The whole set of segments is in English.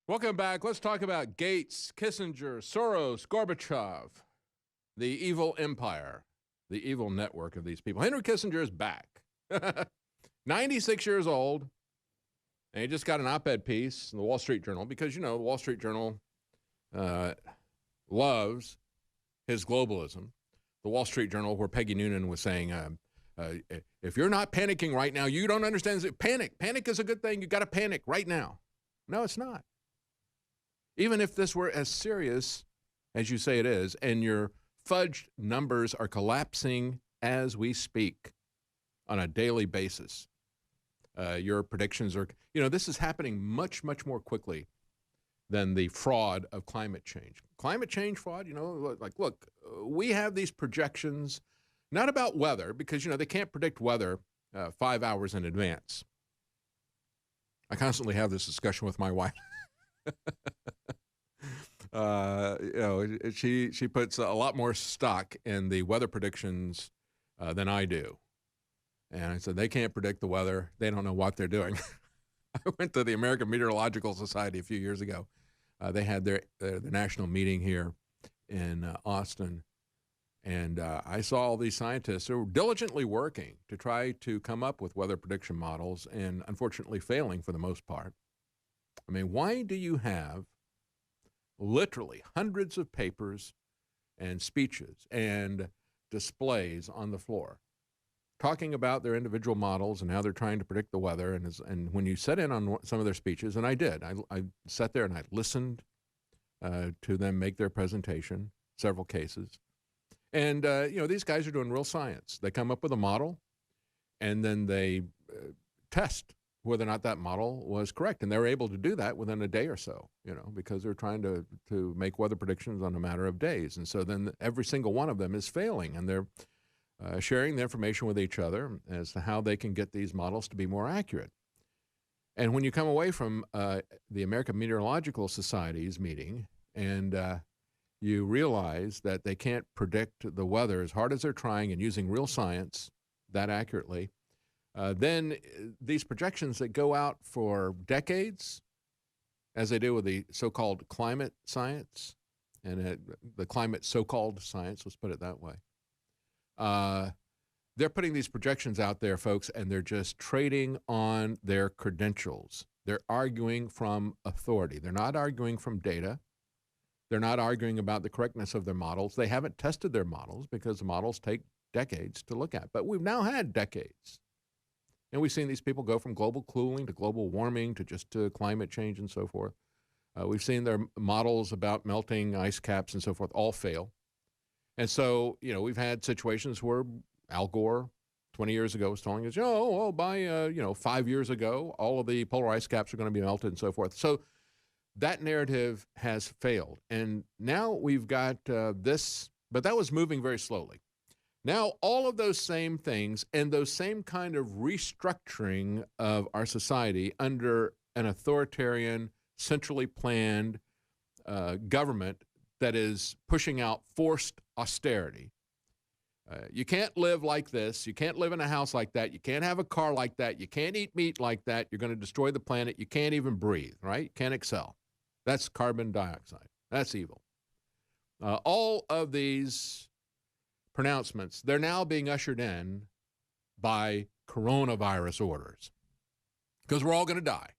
Welcome back. Let's talk about Gates, Kissinger, Soros, Gorbachov, the evil empire, the evil network of these people. Henry Kissinger is back. 96 years old, and he just got an op-ed piece in the Wall Street Journal because, you know, the Wall Street Journal loves his globalism. The Wall Street Journal, where Peggy Noonan was saying, if you're not panicking right now, you don't understand. Panic. Panic is a good thing. You got to panic right now. No, it's not. Even if this were as serious as you say it is, and your fudged numbers are collapsing as we speak on a daily basis, your predictions are, you know, this is happening much, much more quickly than the fraud of climate change. Climate change fraud, you know, like, look, we have these projections, not about weather, because, you know, they can't predict weather 5 hours in advance. I constantly have this discussion with my wife. You know, she puts a lot more stock in the weather predictions than I do. And I said, they can't predict the weather. They don't know what they're doing. I went to the American Meteorological Society a few years ago. They had their national meeting here in Austin. And I saw all these scientists who were diligently working to try to come up with weather prediction models and unfortunately failing for the most part. I mean, why do you have literally hundreds of papers and speeches and displays on the floor talking about their individual models and how they're trying to predict the weather? And when you sat in on some of their speeches, and I did, I sat there and I listened to them make their presentation, several cases. And, you know, these guys are doing real science. They come up with a model, and then they test whether or not that model was correct. And they're able to do that within a day or so, you know, because they're trying to make weather predictions on a matter of days. And so then every single one of them is failing, and they're sharing the information with each other as to how they can get these models to be more accurate. And when you come away from the American Meteorological Society's meeting and you realize that they can't predict the weather as hard as they're trying and using real science that accurately, then these projections that go out for decades, as they do with the so-called climate science, and the climate so-called science, let's put it that way, they're putting these projections out there, folks, and they're just trading on their credentials. They're arguing from authority. They're not arguing from data. They're not arguing about the correctness of their models. They haven't tested their models because the models take decades to look at. But we've now had decades. And we've seen these people go from global cooling to global warming to just to climate change and so forth. We've seen their models about melting ice caps and so forth all fail. And so, you know, we've had situations where Al Gore 20 years ago was telling us, oh, by, 5 years ago, all of the polar ice caps are going to be melted and so forth. So that narrative has failed. And now we've got this, but that was moving very slowly. Now, all of those same things and those same kind of restructuring of our society under an authoritarian, centrally planned government that is pushing out forced austerity. You can't live like this. You can't live in a house like that. You can't have a car like that. You can't eat meat like that. You're going to destroy the planet. You can't even breathe, right? You can't excel. That's carbon dioxide. That's evil. All of these pronouncements, they're now being ushered in by coronavirus orders because we're all going to die.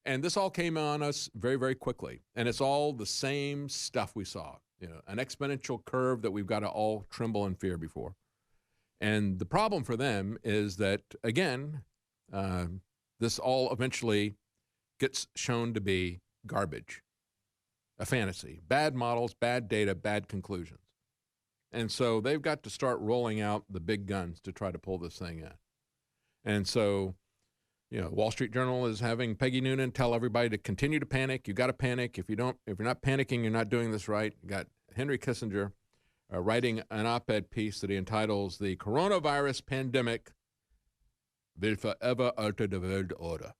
And this all came on us very, very quickly. And it's all the same stuff we saw, you know, an exponential curve that we've got to all tremble in fear before. And the problem for them is that, again, this all eventually gets shown to be garbage, a fantasy, bad models, bad data, bad conclusions. And so they've got to start rolling out the big guns to try to pull this thing in. And so, you know, Wall Street Journal is having Peggy Noonan tell everybody to continue to panic. You got to panic. If you're not panicking, you're not doing this right. You got Henry Kissinger writing an op-ed piece that he entitles "The Coronavirus Pandemic Will Forever Alter the World Order."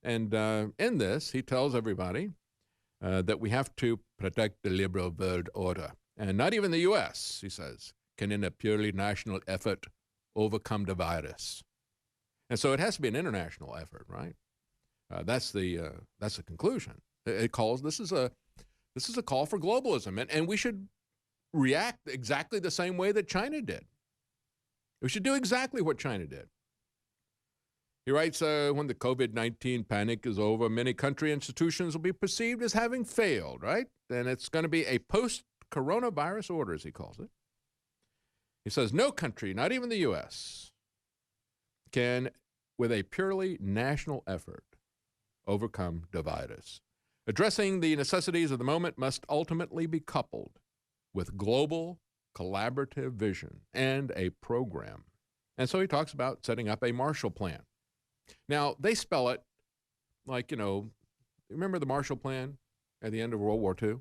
And in this, he tells everybody that we have to protect the liberal world order. And not even the U.S., he says, can in a purely national effort overcome the virus. And so it has to be an international effort, right? That's the conclusion. It calls this is a call for globalism, and we should react exactly the same way that China did. We should do exactly what China did. He writes, when the COVID-19 panic is over, many country institutions will be perceived as having failed, right? And it's going to be a post-coronavirus order, as he calls it. He says, no country, not even the U.S., can, with a purely national effort, overcome dividers. Addressing the necessities of the moment must ultimately be coupled with global collaborative vision and a program. And so he talks about setting up a Marshall Plan. Now, they spell it like, remember the Marshall Plan at the end of World War II?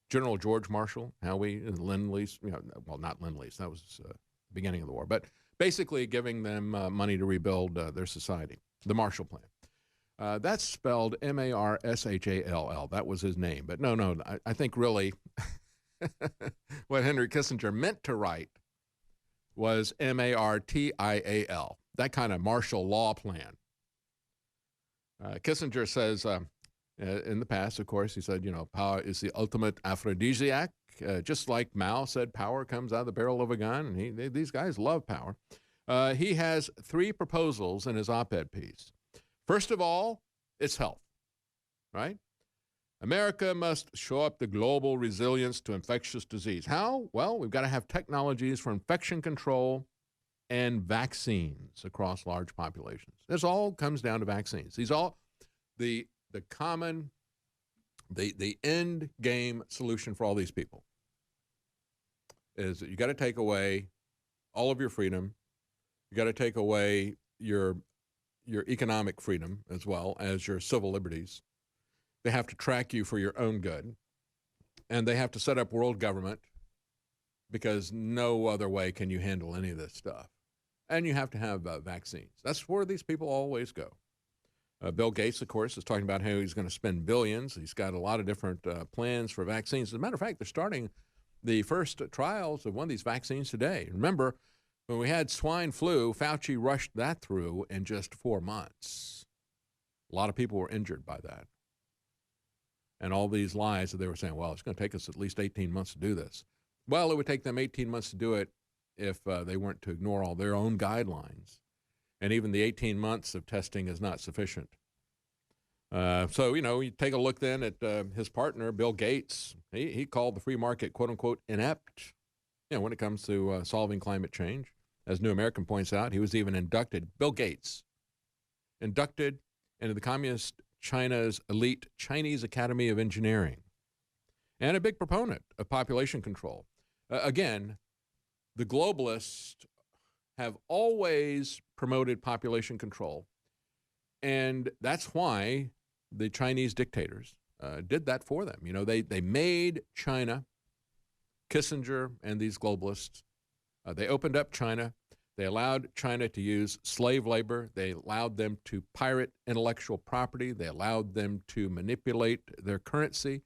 General George Marshall, Lend-Lease, well, not Lend-Lease, that was the beginning of the war, but basically giving them money to rebuild their society, the Marshall Plan. That's spelled Marshall. That was his name. But no, I think really what Henry Kissinger meant to write was Martial, that kind of martial law plan. Kissinger says, in the past, of course, he said, power is the ultimate aphrodisiac. Just like Mao said, power comes out of the barrel of a gun, and these guys love power. He has 3 proposals in his op-ed piece. First of all, it's health, right? America must shore up the global resilience to infectious disease. How? Well, we've got to have technologies for infection control and vaccines across large populations. This all comes down to vaccines. These all, the common, the end game solution for all these people is that you got to take away all of your freedom. You got to take away your economic freedom as well as your civil liberties. They have to track you for your own good. And they have to set up world government because no other way can you handle any of this stuff. And you have to have vaccines. That's where these people always go. Bill Gates, of course, is talking about how he's going to spend billions. He's got a lot of different plans for vaccines. As a matter of fact, they're starting the first trials of one of these vaccines today. Remember, when we had swine flu, Fauci rushed that through in just 4 months. A lot of people were injured by that. And all these lies that they were saying, well, it's going to take us at least 18 months to do this. Well, it would take them 18 months to do it if they weren't to ignore all their own guidelines. And even the 18 months of testing is not sufficient. So, you take a look then at his partner, Bill Gates. He called the free market, quote unquote, inept, when it comes to solving climate change. As New American points out, he was even inducted, Bill Gates, inducted into the Communist China's elite Chinese Academy of Engineering, and a big proponent of population control. Again, the globalists have always promoted population control, and that's why the Chinese dictators did that for them. They made China, Kissinger and these globalists, they opened up China. They allowed China to use slave labor. They allowed them to pirate intellectual property. They allowed them to manipulate their currency.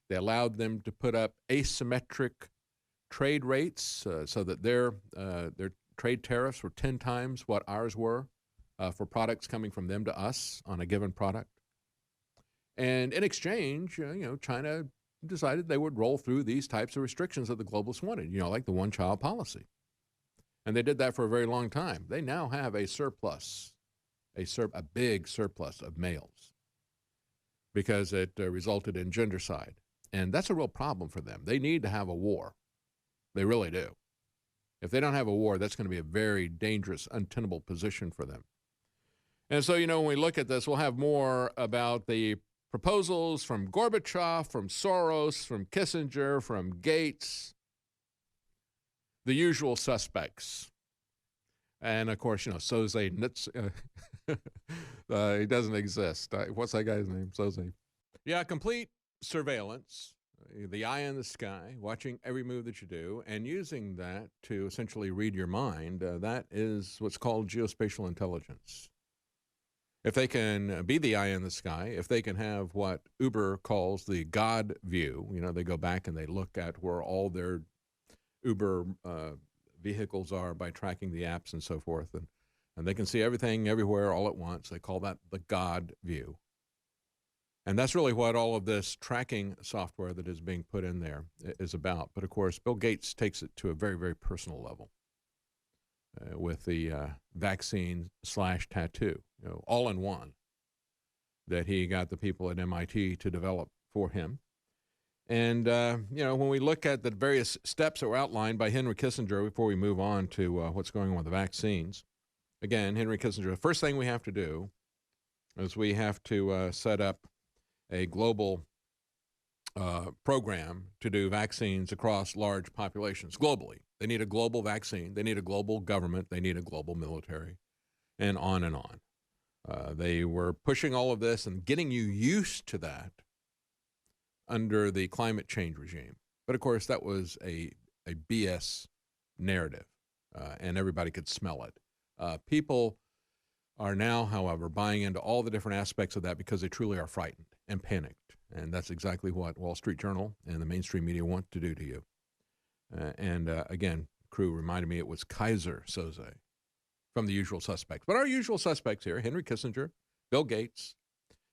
They allowed them to put up asymmetric trade rates so that their trade tariffs were 10 times what ours were for products coming from them to us on a given product. And in exchange, China decided they would roll through these types of restrictions that the globalists wanted, like the one-child policy. And they did that for a very long time. They now have a surplus, a big surplus of males because it resulted in gendercide. And that's a real problem for them. They need to have a war. They really do. If they don't have a war, that's going to be a very dangerous, untenable position for them. And so, when we look at this, we'll have more about the proposals from Gorbachov, from Soros, from Kissinger, from Gates, the usual suspects. And, of course, Soze Nitz, he doesn't exist. What's that guy's name? Soze. Yeah, complete surveillance, the eye in the sky, watching every move that you do, and using that to essentially read your mind. That is what's called geospatial intelligence. If they can be the eye in the sky, if they can have what Uber calls the God view, they go back and they look at where all their Uber vehicles are by tracking the apps and so forth. And and they can see everything everywhere all at once. They call that the God view. And that's really what all of this tracking software that is being put in there is about. But, of course, Bill Gates takes it to a very, very personal level with the vaccine/tattoo, all in one, that he got the people at MIT to develop for him. And, when we look at the various steps that were outlined by Henry Kissinger before we move on to what's going on with the vaccines, again, Henry Kissinger, the first thing we have to do is we have to set up a global program to do vaccines across large populations globally. They need a global vaccine. They need a global government. They need a global military, and on and on. They were pushing all of this and getting you used to that under the climate change regime. But, of course, that was a BS narrative, and everybody could smell it. People are now, however, buying into all the different aspects of that because they truly are frightened and panicked. And that's exactly what Wall Street Journal and the mainstream media want to do to you. Again, crew reminded me it was Kaiser Soze from the usual suspects. But our usual suspects here, Henry Kissinger, Bill Gates,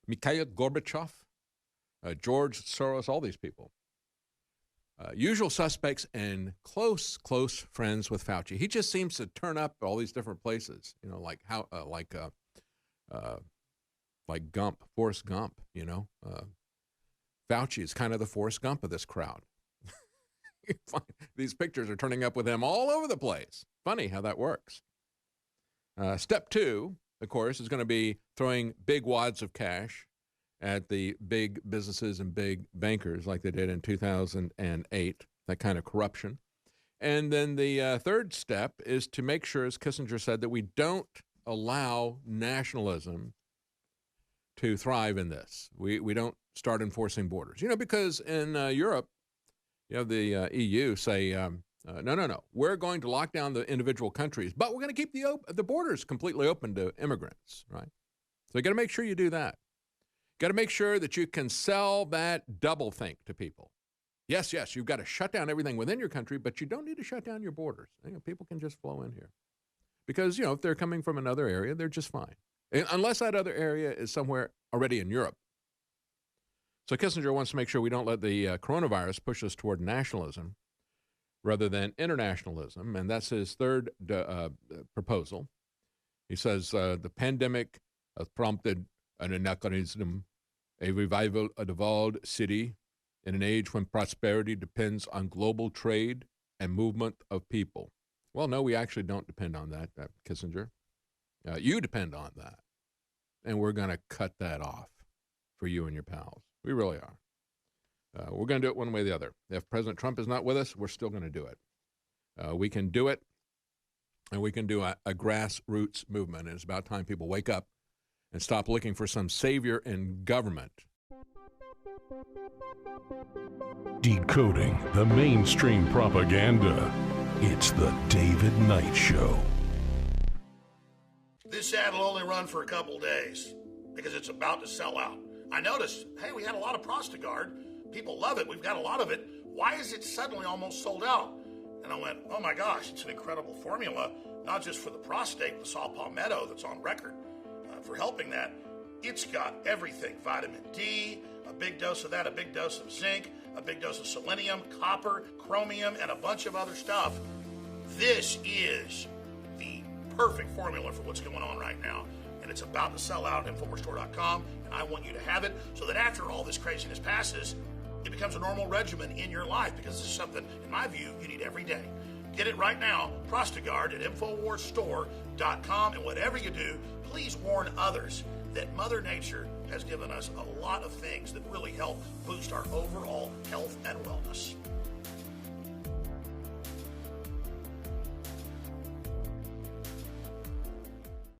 Mikhail Gorbachov, George Soros, all these people. Usual suspects and close friends with Fauci. He just seems to turn up all these different places, like Gump, Forrest Gump, Fauci is kind of the Forrest Gump of this crowd. These pictures are turning up with him all over the place. Funny how that works. Step 2, of course, is going to be throwing big wads of cash at the big businesses and big bankers like they did in 2008, that kind of corruption. And then the third step is to make sure, as Kissinger said, that we don't allow nationalism to thrive in this. We don't start enforcing borders. Because in Europe, the EU say, no, we're going to lock down the individual countries, but we're going to keep the borders completely open to immigrants, right? So you got to make sure you do that. Got to make sure that you can sell that doublethink to people. Yes, you've got to shut down everything within your country, but you don't need to shut down your borders. People can just flow in here. Because, if they're coming from another area, they're just fine. Unless that other area is somewhere already in Europe. So Kissinger wants to make sure we don't let the coronavirus push us toward nationalism rather than internationalism, and that's his third proposal. He says the pandemic has prompted an anachronism, a revival of the walled city in an age when prosperity depends on global trade and movement of people. Well, no, we actually don't depend on that, Kissinger. You depend on that, and we're going to cut that off for you and your pals. We really are. We're going to do it one way or the other. If President Trump is not with us, we're still going to do it. We can do it, and we can do a grassroots movement. And it's about time people wake up and stop looking for some savior in government. Decoding the mainstream propaganda. It's the David Knight Show. This ad will only run for a couple days because it's about to sell out. I noticed, hey, we had a lot of Prostagard. People love it. We've got a lot of it. Why is it suddenly almost sold out? And I went, oh my gosh, it's an incredible formula, not just for the prostate, the saw palmetto that's on record for helping that. It's got everything, vitamin D, a big dose of that, a big dose of zinc, a big dose of selenium, copper, chromium, and a bunch of other stuff. This is the perfect formula for what's going on right now. And it's about to sell out at InfoWarsStore.com, and I want you to have it so that after all this craziness passes, it becomes a normal regimen in your life, because this is something, in my view, you need every day. Get it right now, Prostagard at InfoWarsStore.com, and whatever you do, please warn others that Mother Nature has given us a lot of things that really help boost our overall health and wellness.